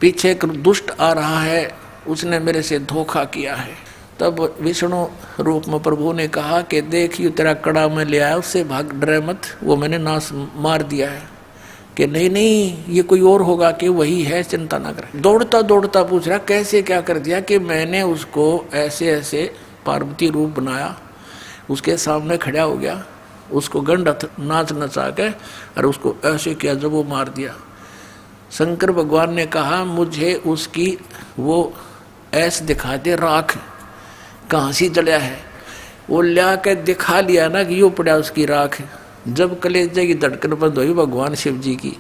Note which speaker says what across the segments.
Speaker 1: पीछे एक दुष्ट आ रहा है, उसने मेरे से धोखा किया है। तब विष्णु रूप में प्रभु ने कहा कि देख यू तेरा कड़ा में ले आया, उससे भाग, डरे मत, वो मैंने नाश मार दिया है। कि नहीं नहीं ये कोई और होगा, कि वही है, चिंता ना कर। दौड़ता दौड़ता पूछ रहा कैसे क्या कर दिया? कि मैंने उसको ऐसे ऐसे पार्वती रूप बनाया, उसके सामने खड़ा हो गया, उसको गंड नाच नचा के और उसको ऐसे किया जब वो मार दिया। शंकर भगवान ने कहा मुझे उसकी वो ऐसे दिखा दे, राख कहाँ से जलिया है। वो ला के दिखा लिया ना कि यो पड़ा उसकी राख। जब कलेजे की धड़कन बंद हुई भगवान शिव जी की,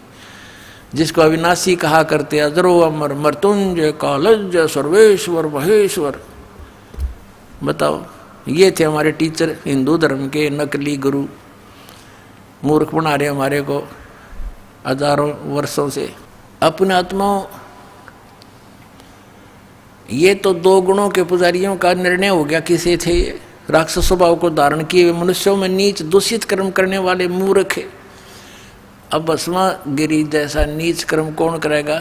Speaker 1: जिसको अविनाशी कहा करते अजरो अमर मृत्युंजय कालंजय सर्वेश्वर महेश्वर। बताओ, ये थे हमारे टीचर हिंदू धर्म के, नकली गुरु, मूर्ख बना रहे हमारे को हजारों वर्षों से। अपने आत्माओं, ये तो दो गुणों के पुजारियों का निर्णय हो गया। किसे थे ये? राक्षस स्वभाव को धारण किए मनुष्यों में नीच दूषित कर्म करने वाले मूर्ख। अब भस्मा गिरी जैसा नीच कर्म कौन करेगा?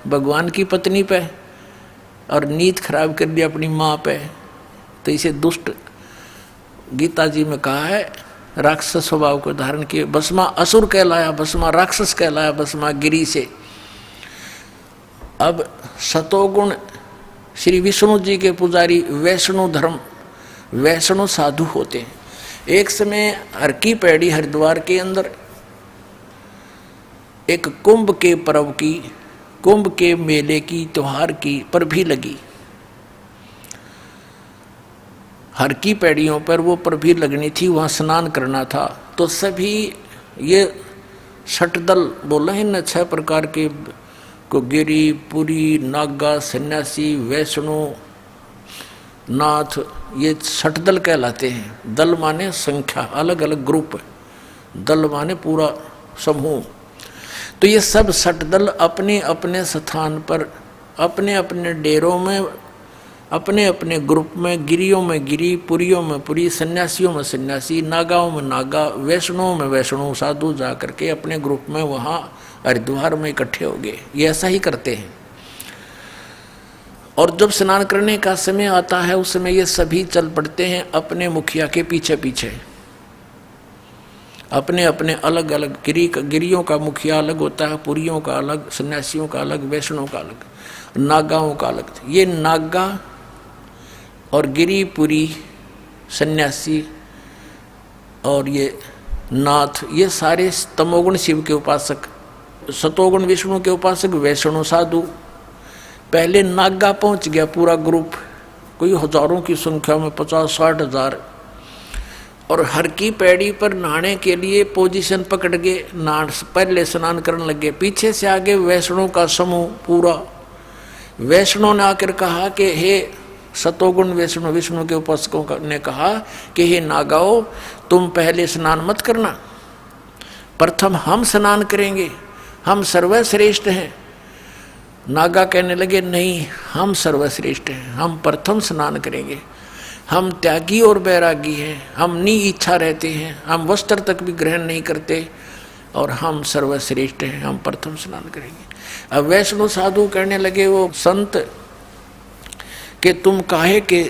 Speaker 1: भगवान की पत्नी पे, और नीच खराब कर दिया अपनी माँ पे, तो इसे दुष्ट गीता जी में कहा है राक्षस स्वभाव को धारण किए। भस्मा असुर कहलाया, भस्मा राक्षस कहलाया, भस्मा गिरी से। अब सतोगुण श्री विष्णु जी के पुजारी वैष्णो धर्म, वैष्णो साधु होते हैं। एक समय हर की पैड़ी हरिद्वार के अंदर एक कुंभ के पर्व की, कुंभ के मेले की, त्योहार की पर भी लगी। हर की पैड़ियों पर वो पर भी लगनी थी, वहाँ स्नान करना था। तो सभी ये षटदल बोला है न, 6 प्रकार के को, गिरी, पुरी, नागा, सन्यासी, वैष्णो, नाथ, ये षटदल कहलाते हैं। दल माने संख्या, अलग अलग ग्रुप, दल माने पूरा समूह। तो ये सब षटदल अपने अपने स्थान पर, अपने अपने डेरों में, अपने अपने ग्रुप में, गिरियों में गिरी, पुरियों में पुरी, सन्यासियों में सन्यासी, नागाओं में नागा, वैष्णों में वैष्णो साधु जा करके अपने ग्रुप में वहाँ हरिद्वार में इकट्ठे हो गए। ये ऐसा ही करते हैं। और जब स्नान करने का समय आता है उस समय ये सभी चल पड़ते हैं अपने मुखिया के पीछे पीछे। अपने अपने अलग अलग गिरियों का मुखिया अलग होता है, पुरियों का अलग, सन्यासियों का अलग, वैष्णों का अलग, नागाओं का अलग। ये नागा और गिरी, पुरी, सन्यासी और ये नाथ, ये सारे तमोगुण शिव के उपासक, सतोगुण विष्णु के उपासक वैष्णो साधु। पहले नागा पहुंच गया पूरा ग्रुप, कोई हजारों की संख्या में, 50-60 हजार। और हर की पैड़ी पर नहाने के लिए पोजीशन पकड़ के पहले स्नान करने लगे। पीछे से आगे वैष्णो का समूह पूरा। वैष्णो ने आकर कहा कि हे सतोगुण वैष्णो, विष्णु के उपासकों ने कहा कि हे नागाओ, तुम पहले स्नान मत करना, प्रथम हम स्नान करेंगे, हम सर्वश्रेष्ठ हैं। नागा कहने लगे नहीं, हम सर्वश्रेष्ठ हैं, हम प्रथम स्नान करेंगे, हम त्यागी और बैरागी हैं, हम नी इच्छा रहते हैं, हम वस्त्र तक भी ग्रहण नहीं करते, और हम सर्वश्रेष्ठ हैं, हम प्रथम स्नान करेंगे। अब वैष्णो साधु कहने लगे वो संत कि तुम काहे के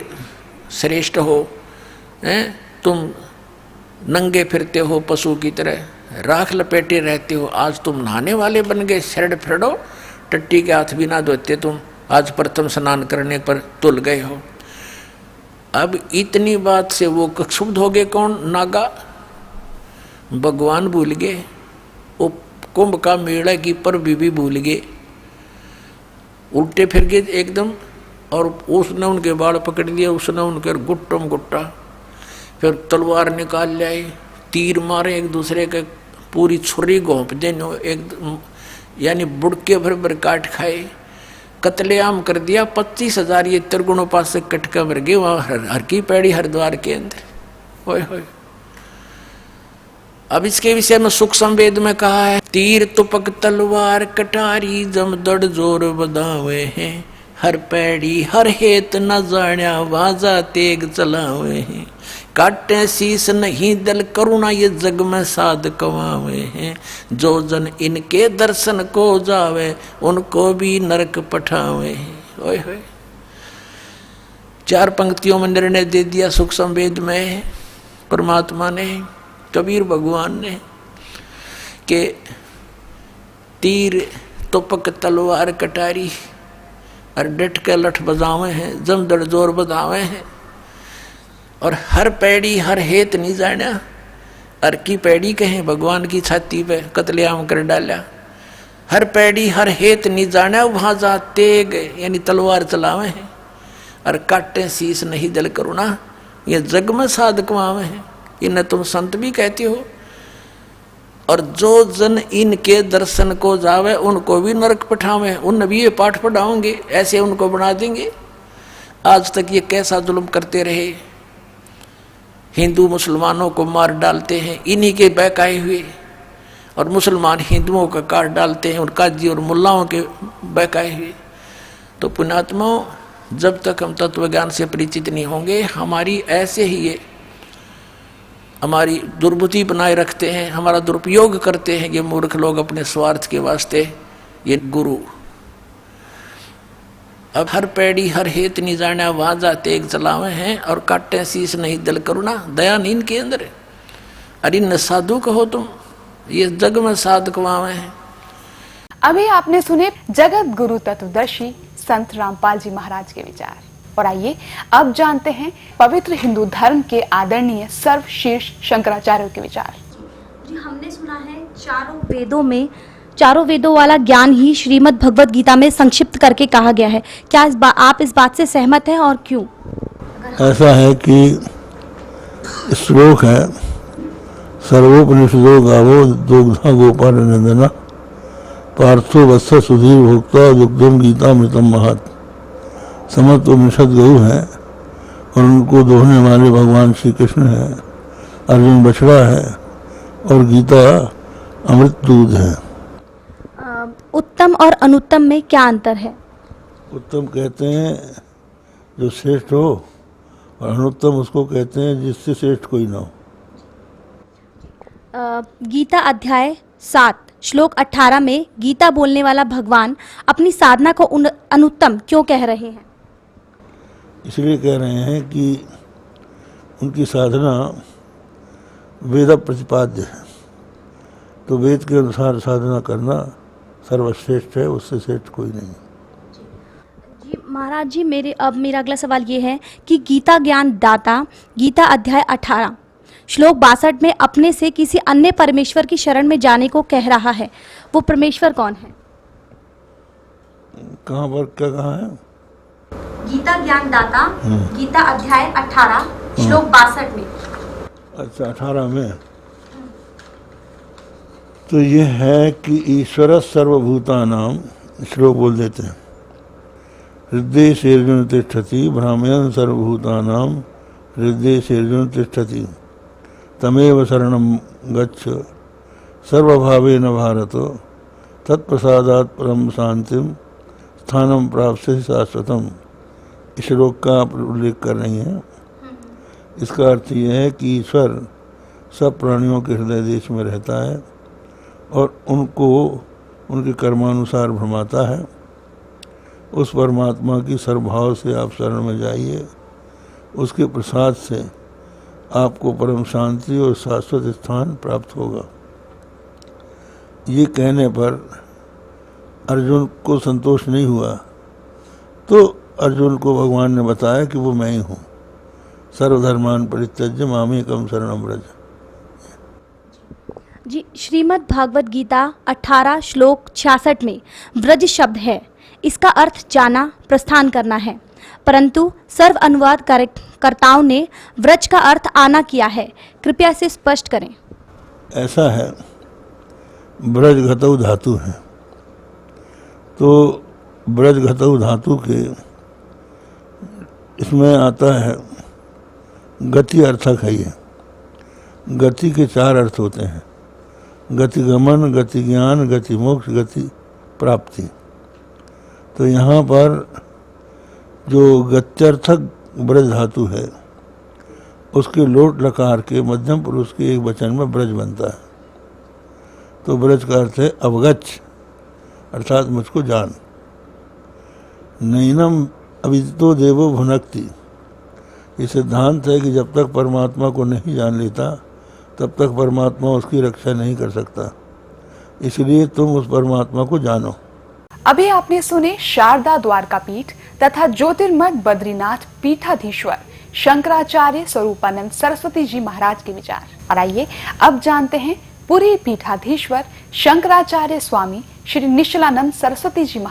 Speaker 1: श्रेष्ठ हो, तुम नंगे फिरते हो पशु की तरह, राख लपेटे रहते हो, आज तुम नहाने वाले बन गए, शरण फिरो, टट्टी के हाथ भी ना धोते तुम, आज प्रथम स्नान करने पर तुल गए हो। अब इतनी बात से वो क्षुब्ध हो गए। कौन? नागा। भगवान भूल गए, वो कुंभ का मेला की पर भी भूल गए, उल्टे फिर गए एकदम। और उसने उनके बाल पकड़ लिए, उसने उनके गुट्टम गुट्टा, फिर तलवार निकाल लाए, तीर मारे एक दूसरे के, पूरी छुरी घोंप देने, एक यानी बुड़के भर भर काट खाए, कत्लेआम कर दिया। 25,000 ये त्रिगुणोपासक कटका मर गए वहाँ हर की पैड़ी हरिद्वार के अंदर। ओए होए। अब इसके विषय में सुख संवेद में कहा है, तीर तुपक तलवार कटारी जमदड़ जोर बदावे हैं, हर पैड़ी हर हेत न जाण्या वाजा तेग चलावे हैं। काटे शीस नहीं दल करुणा ये जग में साध कमावे हैं। जो जन इनके दर्शन को जावे उनको भी नरक पठावे हैं। ओए होए, 4 पंक्तियों में निर्णय दे दिया सुख संवेद में परमात्मा ने, कबीर भगवान ने, कि तीर तोपक तलवार कटारी और डट के लठ बजावे हैं, जमदड़ जोर बजावे हैं। और हर पैड़ी हर हेत नहीं जाना, हर की पैड़ी कहें भगवान की छाती पे कतलेआम कर डाला। हर पैड़ी हर हेत नहीं जाना वहां जा तेग यानी तलवार चलावे हैं। और काटे शीस नहीं दल करुणा ये जग में साध कमावे हैं। इन्हें तुम संत भी कहते हो। और जो जन इनके दर्शन को जावे उनको भी नरक पठावे, उन भी ये पाठ पढ़ाओगे, ऐसे उनको बना देंगे। आज तक ये कैसा जुल्म करते रहे, हिंदू मुसलमानों को मार डालते हैं इन्हीं के बहकाए हुए, और मुसलमान हिंदुओं का काट डालते हैं और काजी और मुल्लाओं के बहकाए हुए। तो पुण्यात्माओं, जब तक हम तत्व ज्ञान से परिचित नहीं होंगे, हमारी ऐसे ही ये हमारी दुर्बुद्धि बनाए रखते हैं, हमारा दुरुपयोग करते हैं ये मूर्ख लोग अपने स्वार्थ के वास्ते, ये गुरु। अब हर पैड़ी हर हेत नहीं जाना वाजा तेग चलावे हैं। और काटे शीस नहीं दल करुणा, दया नींद के अंदर। अरे न साधु कहो तुम, ये जग में साध कमावे हैं।
Speaker 2: अभी आपने सुने जगत गुरु तत्वदर्शी संत रामपाल जी महाराज के विचार। और आइए अब जानते हैं पवित्र हिंदू धर्म के आदरणीय सर्वशीर्ष शंकराचार्य के विचार।
Speaker 3: जी, हमने सुना है चारों वेदों वाला ज्ञान ही श्रीमद् भगवद गीता में संक्षिप्त करके कहा गया है। क्या आप इस बात से सहमत हैं और क्यों?
Speaker 4: ऐसा है कि श्लोक है, सर्वोपनिषदो गावो दुग्धा गोपाल नंदना पार्थो वत्स सुधीर भोक्ता दुग्धम गीता मृतम महत। समस्त उपनिषद गऊ है और उनको दोहने वाले भगवान श्री कृष्ण है, अर्जुन बछड़ा है और गीता अमृत दूध है।
Speaker 3: उत्तम और अनुत्तम में क्या अंतर है?
Speaker 4: उत्तम कहते हैं जो श्रेष्ठ हो, और अनुत्तम उसको कहते हैं जिससे श्रेष्ठ कोई ना हो।
Speaker 3: गीता अध्याय 7 श्लोक 18 में गीता बोलने वाला भगवान अपनी साधना को अनुत्तम क्यों कह रहे हैं?
Speaker 4: इसलिए कह रहे हैं कि उनकी साधना वेद प्रतिपाद्य है, तो वेद के अनुसार साधना करना सर्वश्रेष्ठ है, उससे श्रेष्ठ कोई नहीं।
Speaker 3: जी महाराज जी, मेरा अगला सवाल ये है कि गीता ज्ञान दाता गीता अध्याय 18 श्लोक 62 में अपने से किसी अन्य परमेश्वर की शरण में जाने को कह रहा है, वो परमेश्वर कौन है?
Speaker 4: कहाँ पर क्या कहा है?
Speaker 3: गीता ज्ञान दाता गीता अध्याय 18 श्लोक 62 में।
Speaker 4: अच्छा, 18 में तो ये है कि ईश्वर सर्वभूतानाम, श्लोक बोल देते हैं। हृदय सेर्जुन तिष्ठति ब्राह्मण सर्वभूतानाम हृदय सेर्जुन तिष्ठति तमेव शरणं गच्छ सर्वभावेन भारत तत्प्रसादात् परम शांतिम स्थानम प्राप्स्यसि शाश्वतम। इस श्लोक का आप उल्लेख कर रही हैं। इसका अर्थ यह है कि ईश्वर सब प्राणियों के हृदय देश में रहता है और उनको उनके कर्मानुसार भ्रमाता है। उस परमात्मा की सर्वभाव से आप शरण में जाइए, उसके प्रसाद से आपको परम शांति और शाश्वत स्थान प्राप्त होगा। ये कहने पर अर्जुन को संतोष नहीं हुआ, तो अर्जुन को भगवान ने बताया कि वो मैं ही हूँ। सर्वधर्मान परित्यज्य मामेकं शरणं व्रज।
Speaker 3: जी, श्रीमद् भागवत गीता 18 श्लोक 66 में व्रज शब्द है। इसका अर्थ जाना, प्रस्थान करना है, परंतु सर्व अनुवाद कर्ताओं ने व्रज का अर्थ आना किया है। कृपया इसे स्पष्ट करें।
Speaker 4: ऐसा है, ब्रज घतौ धातु है, तो ब्रज घतौ धातु के इसमें आता है गति अर्थक है। ये गति के 4 अर्थ होते हैं, गति गमन, गति ज्ञान, गति मोक्ष, गति प्राप्ति। तो यहाँ पर जो गत्यर्थक ब्रज धातु है उसके लोट लकार के मध्यम पुरुष के एक वचन में ब्रज बनता है। तो ब्रज का अर्थ है अवगच्छ, अर्थात मुझको जान। नैनम अविदितो देवो भुनक्ति, ये सिद्धांत है कि जब तक परमात्मा को नहीं जान लेता तब तक परमात्मा उसकी रक्षा नहीं कर सकता, इसलिए तुम उस परमात्मा को जानो।
Speaker 2: अभी आपने सुने शारदा द्वारका पीठ तथा ज्योतिर्मठ बद्रीनाथ पीठाधीश्वर शंकराचार्य स्वरूपानंद सरस्वती जी महाराज के विचार। और आइए अब जानते हैं पुरी पीठाधीश्वर शंकराचार्य स्वामी श्री निश्चलानंद सरस्वती जी